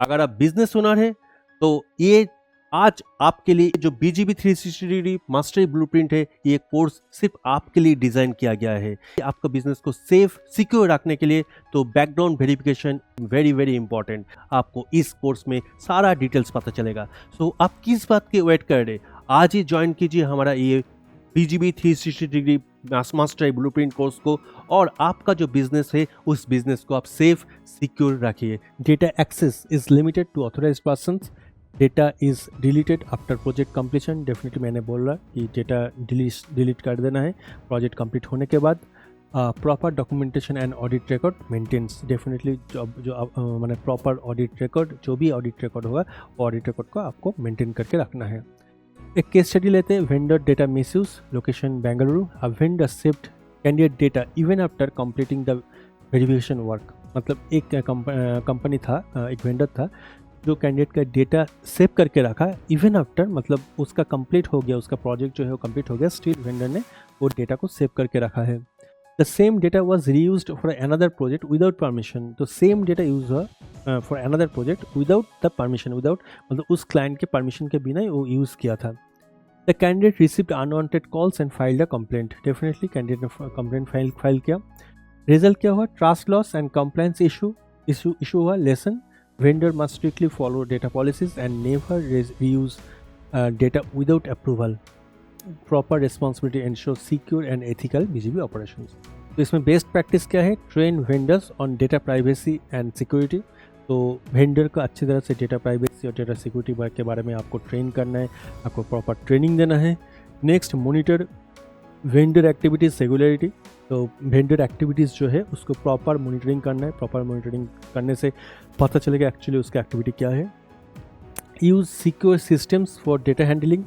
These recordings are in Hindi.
अगर आप बिजनेस ओनर हैं तो ये आज आपके लिए जो BGB 360 डिग्री मास्टरी ब्लूप्रिंट है, ये कोर्स सिर्फ आपके लिए डिजाइन किया गया है आपका बिजनेस को सेफ सिक्योर रखने के लिए। तो background verification very very important, आपको इस कोर्स में सारा डिटेल्स पता चलेगा। सो आप किस बात की वेट कर रहे, आज ही ज्वाइन कीजिए हमारा ये BGB 360 degree mastery blueprint course को, और आपका जो बिजनेस है उस बिजनेस को आप सेफ सिक्योर रखिए। Data access is limited to authorised persons, data is deleted after project completion. Definitely मैंने बोल रहा कि डेटा डिलीट कर देना है प्रोजेक्ट कंप्लीट होने के बाद। Proper documentation and audit record maintenance, definitely जो मैंने प्रॉपर ऑडिट रिकॉर्ड, जो भी ऑडिट रिकॉर्ड होगा वो ऑडिट रिकॉर्ड को आपको मेंटेन करके रखना है। एक केस स्टडी लेते हैं, vendor data misuse, location Bengaluru. A vendor saved candidate data even after completing the verification work. मतलब एक कंपनी था, एक वेंडर था जो कैंडिडेट का डेटा सेव करके रखा इवन आफ्टर, मतलब उसका कंप्लीट हो गया, उसका प्रोजेक्ट जो है वो कंप्लीट हो गया, स्टिल वेंडर ने वो डेटा को सेव करके रखा है। The same data was reused for another project without permission. तो सेम डेटा यूज हुआ for another project without the permission, without मतलब उस क्लाइंट के परमिशन के बिना ही वो यूज़ किया था। The candidate received unwanted calls and filed a complaint. Definitely candidate ने कंप्लेंट फाइल किया। रिजल्ट क्या हुआ, trust loss and complaints issue हुआ। Lesson, vendor must strictly follow data policies and never reuse data without approval. Proper responsibility ensures secure and ethical BGB operations. तो इसमें बेस्ट प्रैक्टिस क्या है, train vendors on data privacy and security. तो वेंडर का अच्छी तरह से डेटा प्राइवेसी और डेटा सिक्योरिटी के बारे में आपको ट्रेन करना है, आपको प्रॉपर ट्रेनिंग देना है। Next, monitor vendor activities regularity. तो वेंडर एक्टिविटीज़ जो है उसको प्रॉपर मॉनिटरिंग करना है। प्रॉपर मॉनिटरिंग करने से पता चलेगा एक्चुअली उसकी एक्टिविटी क्या है। Use secure systems for data handling,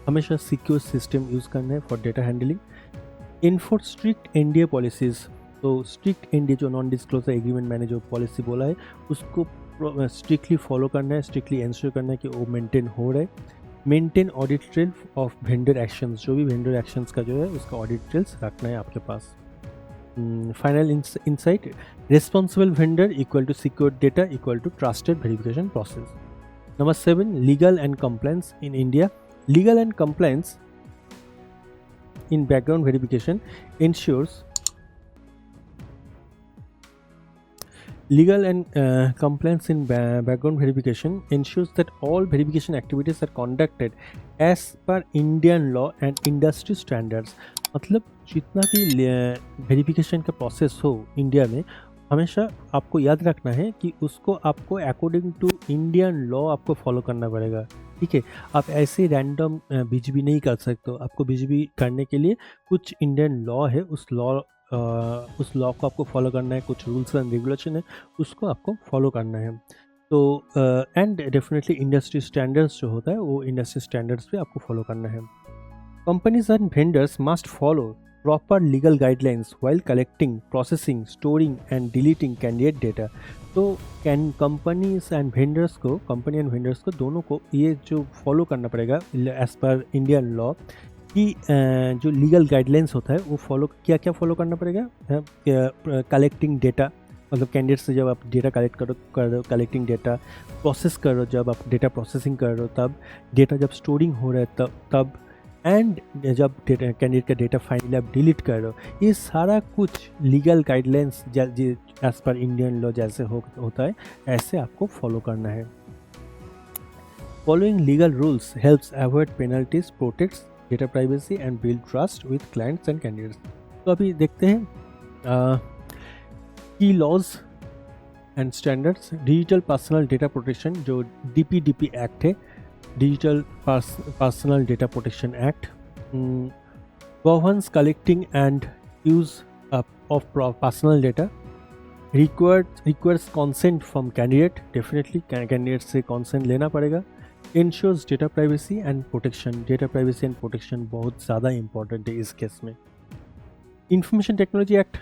हमेशा सिक्योर सिस्टम यूज़ करना है for data handling. Enforce strict NDA policies. तो स्ट्रिक्ट NDA जो नॉन डिस्क्लोजर एग्रीमेंट मैंने जो पॉलिसी बोला है उसको स्ट्रिक्टली फॉलो करना है, स्ट्रिक्टली इंश्योर करना है कि वो मेंटेन हो रहा है। Maintain audit trail of vendor actions, जो भी वेंडर एक्शंस का जो है उसका ऑडिट ट्रेल्स रखना है आपके पास। Final insight, responsible vendor equal to secure data equal to trusted verification process. Number 7, legal and compliance in India. Legal and compliance in background verification ensures legal and compliance in background verification ensures that all verification activities are conducted as per Indian law and industry standards. मतलब जितना भी वेरिफिकेशन का प्रोसेस हो इंडिया में, हमेशा आपको याद रखना है कि उसको आपको अकॉर्डिंग टू इंडियन लॉ आपको फॉलो करना पड़ेगा। ठीक है, आप ऐसे रैंडम BGB नहीं कर सकते हो। आपको BGB करने के लिए कुछ इंडियन लॉ है, उस लॉ को आपको फॉलो करना है, कुछ रूल्स एंड रेगुलेशन है उसको आपको फॉलो करना है। तो एंड डेफिनेटली इंडस्ट्री स्टैंडर्ड्स जो होता है वो इंडस्ट्री स्टैंडर्ड्स पे आपको फॉलो करना है। Companies and vendors must follow proper legal guidelines while collecting, processing, storing and deleting candidate data. तो कंपनी एंड वेंडर्स को दोनों को ये जो फॉलो करना पड़ेगा एज पर इंडियन लॉ कि जो लीगल गाइडलाइंस होता है वो क्या फॉलो करना पड़ेगा। कलेक्टिंग डेटा, मतलब कैंडिडेट से जब आप डेटा कलेक्ट करो कलेक्टिंग डेटा, प्रोसेस करो जब आप डेटा प्रोसेसिंग कर रहे हो तब, डेटा जब स्टोरिंग हो रहा है तब एंड जब कैंडिडेट का डेटा फाइनली आप डिलीट कर रहे हो, ये सारा कुछ legal guidelines as per Indian law जैसे होता है ऐसे आपको फॉलो करना है। Following legal rules helps avoid penalties, protects data privacy and build trust with clients and candidates. तो अभी देखते हैं key laws and standards. Digital personal data protection जो DPDP एक्ट है, digital personal data protection act, governs collecting and use of personal data, requires consent from candidate, definitely candidate से consent लेना पड़ेगा, ensures data privacy and protection, data privacy and protection बहुत ज़्यादा important है इस केस में। इंफॉर्मेशन टेक्नोलॉजी एक्ट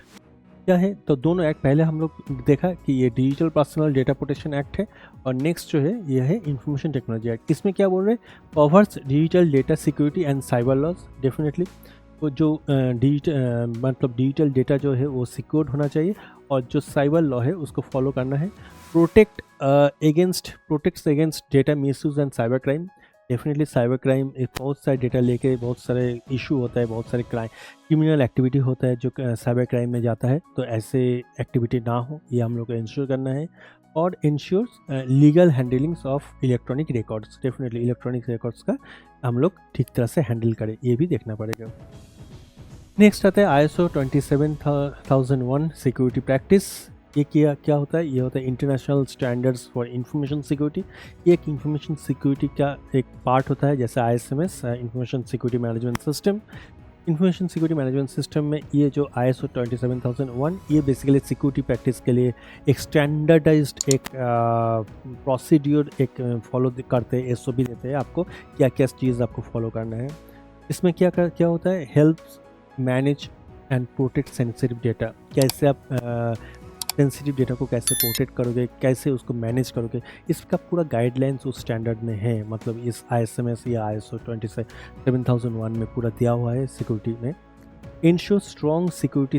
क्या है, तो दोनों एक्ट पहले हम लोग देखा कि ये digital personal data protection act है और नेक्स्ट जो है ये है इंफॉर्मेशन टेक्नोलॉजी एक्ट। इसमें क्या बोल रहे हैं, covers digital data security and cyber laws, definitely तो जो मतलब डिजिटल डेटा जो है वो सिक्योर्ड होना चाहिए, और जो साइबर लॉ है उसको फॉलो करना है। Protects against data misuse and cyber crime. Definitely cyber crime एक बहुत सारे डेटा लेके बहुत सारे इशू होता है, बहुत सारे क्रिमिनल एक्टिविटी होता है जो साइबर क्राइम में जाता है, तो ऐसे एक्टिविटी ना हो ये हम लोग को इंश्योर करना है। और ensures legal handlings of electronic records. Definitely electronic records का हम लोग ठीक तरह से हैंडल करें, ये भी देखना पड़ेगा। नेक्स्ट आता है ISO 27001 सिक्योरिटी प्रैक्टिस। ये क्या होता है? ये होता है international standards for information security. ये एक इंफॉर्मेशन सिक्योरिटी का एक पार्ट होता है, जैसे ISMS information security management system. Information security management system में ये जो ISO 27001 ये बेसिकली सिक्योरिटी प्रैक्टिस के लिए एक स्टैंडर्डाइज्ड एक प्रोसीड्यूर एक फॉलो करते हैं, SOP देते हैं आपको क्या क्या चीज़ आपको फॉलो करना है। इसमें क्या होता है? Helps manage and protect sensitive data. कैसे आप सेंसिटिव डेटा को कैसे प्रोटेक्ट करोगे, कैसे उसको मैनेज करोगे, इसका पूरा गाइडलाइंस उस स्टैंडर्ड में है, मतलब इस ISMS या ISO 27001 में पूरा दिया हुआ है सिक्योरिटी में। Ensure strong security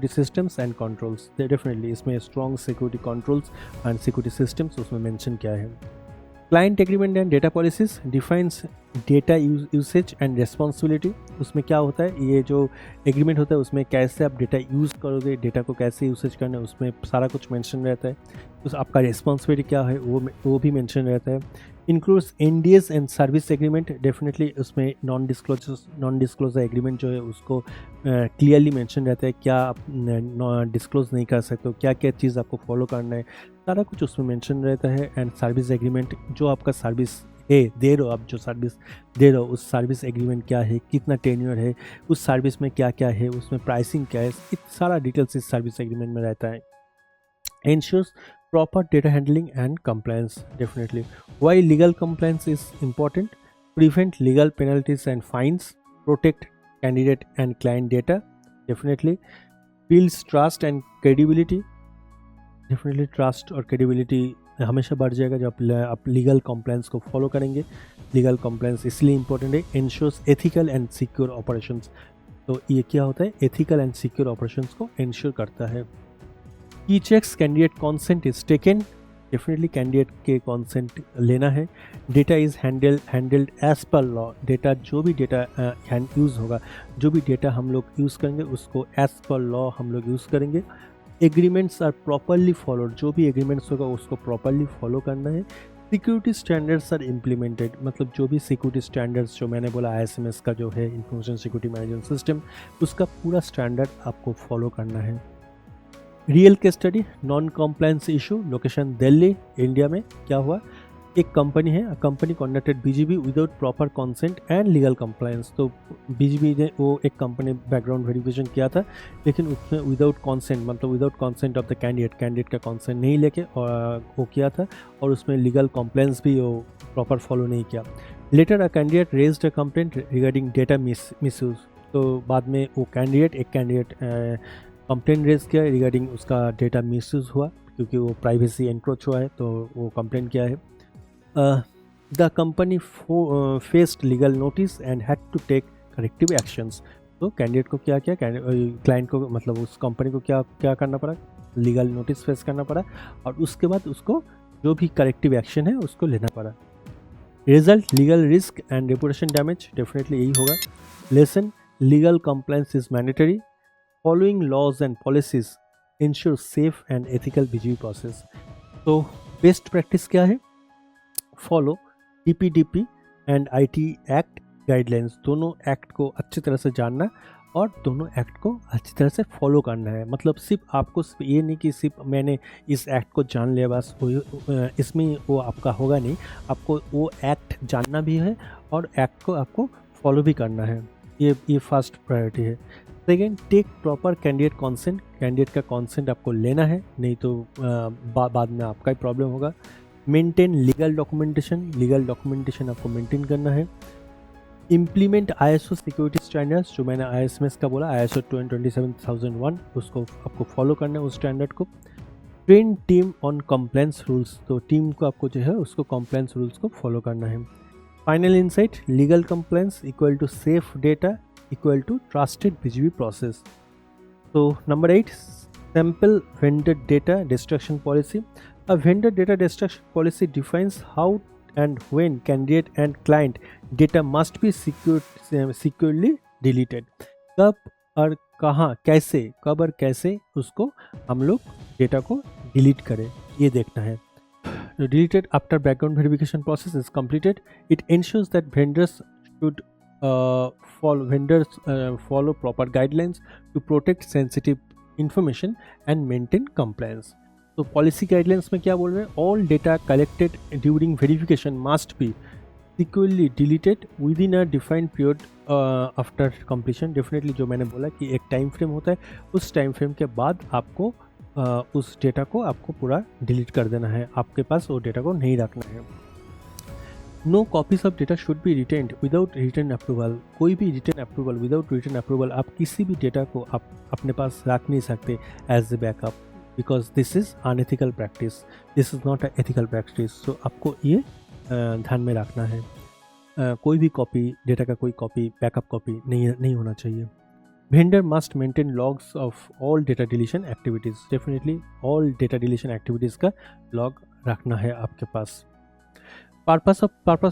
systems and controls. Definitely इसमें strong security controls and security systems उसमें मेंशन किया है। Client agreement and data policies defines data usage and responsibility. उसमें क्या होता है? ये जो एग्रीमेंट होता है उसमें कैसे आप डेटा यूज़ करोगे, डेटा को कैसे यूसेज करना है, उसमें सारा कुछ मेंशन रहता है। उस आपका रिस्पॉन्सिबिलिटी क्या है वो भी मेंशन रहता है। Includes NDAs and service agreement. Definitely उसमें नॉन डिस्क्लोजर एग्रीमेंट जो है उसको क्लियरली मेंशन रहता है, क्या आप डिस्क्लोज नहीं कर सकते हो, क्या क्या चीज़ आपको फॉलो करना है, सारा कुछ उसमें मेंशन रहता है। एंड सर्विस एग्रीमेंट, जो आपका सर्विस दे रहे हो, आप जो सर्विस दे रहे हो उस सर्विस एग्रीमेंट क्या है, कितना टेन्योर है, उस सर्विस में क्या क्या है, उसमें प्राइसिंग क्या है, सारा डिटेल्स इस सर्विस एग्रीमेंट में रहता है। Ensures proper data handling and compliance. Definitely. Why legal compliance is important? Prevent legal penalties and fines. Protect candidate and client data. Definitely. Builds trust and credibility. Definitely trust और credibility हमेशा बढ़ जाएगा जब आप लीगल कॉम्प्लाइंस को फॉलो करेंगे। लीगल कॉम्प्लाइंस इसलिए इंपॉर्टेंट है, ensures ethical and secure operations. तो ये क्या होता है? एथिकल एंड सिक्योर ऑपरेशंस को इंश्योर करता है। Key checks candidate consent is taken. Definitely candidate के कॉन्सेंट लेना है। Data is handled as per law. Data जो भी डेटा यूज़ होगा, जो भी डेटा हम लोग यूज़ करेंगे उसको एज पर लॉ हम लोग यूज़ करेंगे। Agreements are properly followed. जो भी एग्रीमेंट्स होगा उसको प्रॉपरली फॉलो करना है। Security standards are implemented. मतलब जो भी सिक्योरिटी स्टैंडर्ड्स जो मैंने बोला ISMS का जो है इंफॉर्मेशन सिक्योरिटी मैनेजमेंट सिस्टम, उसका पूरा स्टैंडर्ड आपको फॉलो करना है। Real case study, non compliance issue, location Delhi, India में क्या हुआ? एक कंपनी है, company कॉन्डक्टेड BGB without proper consent and legal compliance. तो BGB ने वो एक कंपनी बैकग्राउंड वेरिफिकेशन किया था, लेकिन उसमें विदाउट कंसेंट, मतलब without consent of the candidate का कंसेंट नहीं लेके वो किया था, और उसमें लीगल कंप्लायंस भी वो प्रॉपर फॉलो नहीं किया। Later a candidate raised a complaint regarding data misuse. तो बाद में वो कैंडिडेट कंप्लेंट रेज किया रिगार्डिंग उसका डेटा मिसयूज हुआ, क्योंकि वो प्राइवेसी एनक्रोच हुआ है, तो वो कंप्लेंट किया है। The company faced legal notice and had to take corrective actions. तो कैंडिडेट को क्या किया, क्लाइंट को, मतलब उस कंपनी को क्या करना पड़ा? लीगल नोटिस फेस करना पड़ा, और उसके बाद उसको जो भी करेक्टिव एक्शन है उसको लेना पड़ा। Result, legal risk and reputation damage. Definitely यही होगा। Lesson, legal compliance is mandatory. Following laws and policies ensure safe and ethical BGB process. तो बेस्ट प्रैक्टिस क्या है? Follow DPDP and IT act guidelines. दोनों एक्ट को अच्छी तरह से जानना और दोनों एक्ट को अच्छी तरह से फॉलो करना है। मतलब सिर्फ आपको ये नहीं कि सिर्फ मैंने इस एक्ट को जान लिया बस इसमें वो आपका होगा नहीं, आपको वो एक्ट जानना भी है और एक्ट को आपको फॉलो भी करना है। ये फर्स्ट प्रायोरिटी है। Second, take proper candidate consent. Candidate का कॉन्सेंट आपको लेना है, नहीं तो बाद में आपका ही प्रॉब्लम होगा। मेंटेन लीगल डॉक्यूमेंटेशन आपको मेंटेन करना है। इम्प्लीमेंट ISO सिक्योरिटी स्टैंडर्ड्स, जो मैंने ISMS का बोला, ISO 27001, उसको आपको फॉलो करना है उस स्टैंडर्ड को। Train team on compliance rules. तो टीम को आपको जो है उसको कंप्लायंस रूल्स को फॉलो करना है। Final insight, legal compliance equal to safe data equal to trusted BGP process. So number 8, sample vendor data destruction policy. A vendor data destruction policy defines how and when candidate and client data must be securely deleted. कब और कहाँ कैसे, कब और कैसे उसको हम लोग डेटा को डिलीट करें, ये देखना है. Deleted after background verification process is completed. It ensures that vendors should follow proper guidelines to protect sensitive information and maintain compliance. तो पॉलिसी गाइडलाइंस में क्या बोल रहे हैं? All data collected during verification must be securely deleted with in a defined period after completion. Definitely जो मैंने बोला कि एक टाइम फ्रेम होता है, उस टाइम फ्रेम के बाद आपको उस डेटा को आपको पूरा डिलीट कर देना है, आपके पास वो डेटा को नहीं रखना है. No copies of data should be retained without written approval. कोई भी written approval, without written approval आप किसी भी डेटा को आप अपने पास रख नहीं सकते as a backup, because this is unethical practice, this is not a ethical practice. So आपको ये ध्यान में रखना है. कोई भी कॉपी, डेटा का कोई कॉपी, बैकअप कॉपी नहीं होना चाहिए. Vendor must maintain logs of all data deletion activities. Definitely all data deletion activities का log रखना है आपके पास. Purpose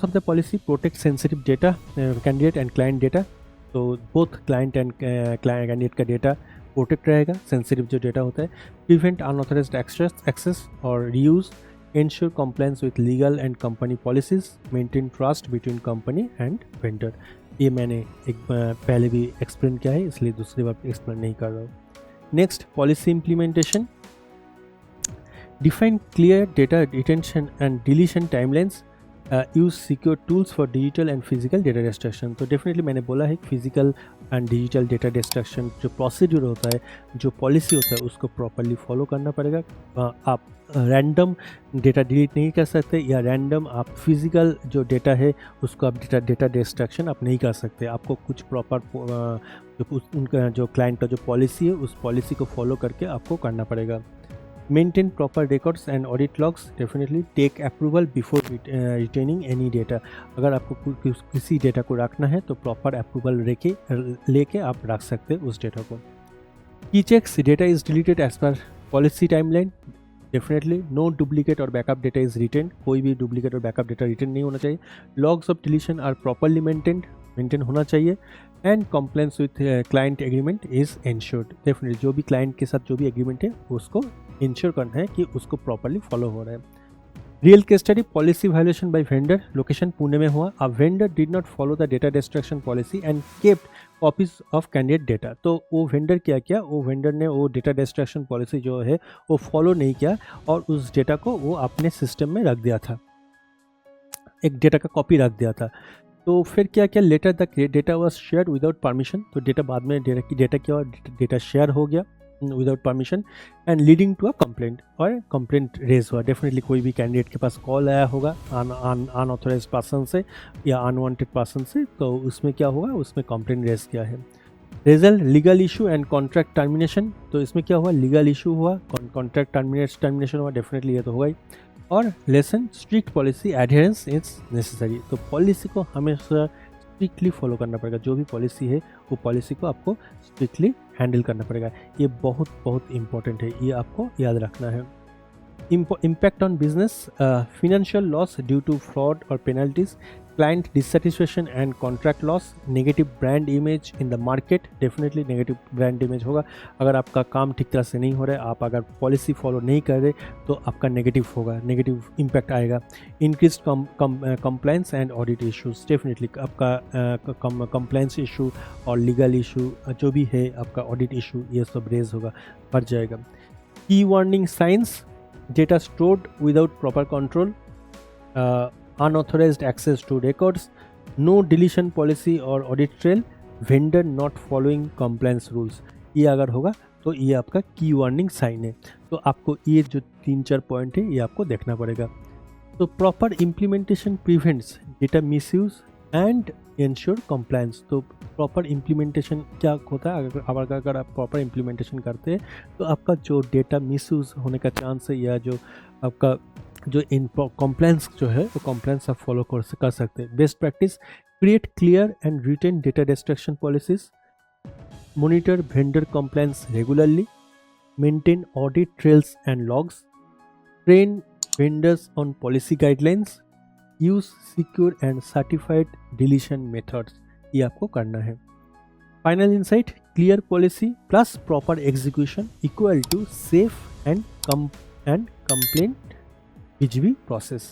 of the policy protect sensitive data, candidate and client data. तो both client and candidate का data protect रहेगा. Sensitive जो data होता है, prevent unauthorized access or reuse, ensure compliance with legal and company policies, maintain trust between company and vendor. ये मैंने एक पहले भी एक्सप्लेन किया है, इसलिए दूसरी बार एक्सप्लेन नहीं कर रहा हूँ. Next, policy implementation. Define clear data retention and deletion timelines. Use secure tools for digital and physical data destruction. तो डेफिनेटली मैंने बोला है physical and digital data destruction जो प्रोसीड्यूर होता है, जो पॉलिसी होता है, उसको प्रॉपरली फॉलो करना पड़ेगा. आप रैंडम डेटा डिलीट नहीं कर सकते, या रैंडम आप फिजिकल जो डेटा है उसको आप डेटा डिस्ट्रक्शन आप नहीं कर सकते. आपको कुछ प्रॉपर उनका जो क्लाइंट का जो पॉलिसी है उस पॉलिसी को फॉलो करके आपको करना पड़ेगा. Maintain proper records and audit logs. Definitely take approval before retaining any data. अगर आपको किसी डेटा को रखना है तो प्रॉपर अप्रूवल लेके आप रख सकते हैं उस डेटा को. Key checks data is deleted as per policy timeline. Definitely no duplicate और बैकअप डेटा इज रिटेन. कोई भी डुप्लीकेट और बैकअप डेटा रिटेन नहीं होना चाहिए. Logs of deletion are properly maintain होना चाहिए. And compliance with client agreement is ensured. Definitely जो भी क्लाइंट के साथ जो भी एग्रीमेंट है उसको इंश्योर करना है कि उसको प्रॉपरली फॉलो हो रहा है. Real case study, policy violation by vendor. Location Pune में हुआ. A vendor did not follow the data destruction policy and kept copies of candidate data. तो वो वेंडर क्या किया, वो वेंडर ने वो डेटा डिस्ट्रक्शन पॉलिसी जो है वो फॉलो नहीं किया और उस डेटा को वो अपने सिस्टम में रख दिया था, एक डेटा का कॉपी रख दिया था. तो फिर क्या किया, later the data was shared without permission. तो डेटा बाद में डेटा क्या हुआ, डेटा शेयर हो गया without permission and leading to a complaint, और कंप्लेंट रेज हुआ. डेफिनेटली कोई भी कैंडिडेट के पास कॉल आया होगा अनऑथोराइज पर्सन से या अनवांटेड पर्सन से, तो उसमें क्या हुआ, उसमें कंप्लेंट रेज किया है. Result, legal issue and contract termination. तो इसमें क्या हुआ, लीगल इशू हुआ, कॉन्ट्रैक्ट टर्मिनेशन हुआ. डेफिनेटली ये तो होगा ही. और lesson, strict policy adherence is necessary. तो पॉलिसी को हमेशा स्ट्रिक्टली फॉलो करना पड़ेगा. जो भी पॉलिसी है वो पॉलिसी को आपको स्ट्रिक्टली हैंडल करना पड़ेगा. ये बहुत बहुत इंपॉर्टेंट है, ये आपको याद रखना है. Impact on business, financial loss due to fraud और penalties, client dissatisfaction and contract loss, negative brand image in the market. Definitely negative brand image होगा. अगर आपका काम ठीक तरह से नहीं हो रहा है, आप अगर पॉलिसी फॉलो नहीं कर रहे, तो आपका नेगेटिव होगा, नेगेटिव इम्पैक्ट आएगा. Increase compliance and audit issues. Definitely आपका कंप्लायंस इशू और लीगल इशू जो भी है, आपका ऑडिट इशू, ये सब रेज होगा, बढ़ जाएगा. की warning science, data stored without proper control, unauthorized access to records, no deletion policy or audit trail, vendor not following compliance rules. ये अगर होगा तो ये आपका की वार्निंग साइन है. तो आपको ये जो 3-4 पॉइंट है ये आपको देखना पड़ेगा. तो proper implementation prevents data misuse and ensure compliance. तो प्रॉपर इम्प्लीमेंटेशन क्या होता है, अगर आप प्रॉपर इम्प्लीमेंटेशन करते हैं तो आपका जो डेटा मिसयूज होने का चांस है, या जो आपका जो इन कॉम्प्लायंस जो है वो कॉम्प्लायंस आप फॉलो कर सकते हैं। Best practice, create clear and retain data destruction policies, monitor vendor compliance regularly, maintain audit trails and logs, train vendors on policy guidelines, use secure and certified deletion methods। ये आपको करना है। Final insight, clear policy plus proper execution equal to safe and compliant BGB process.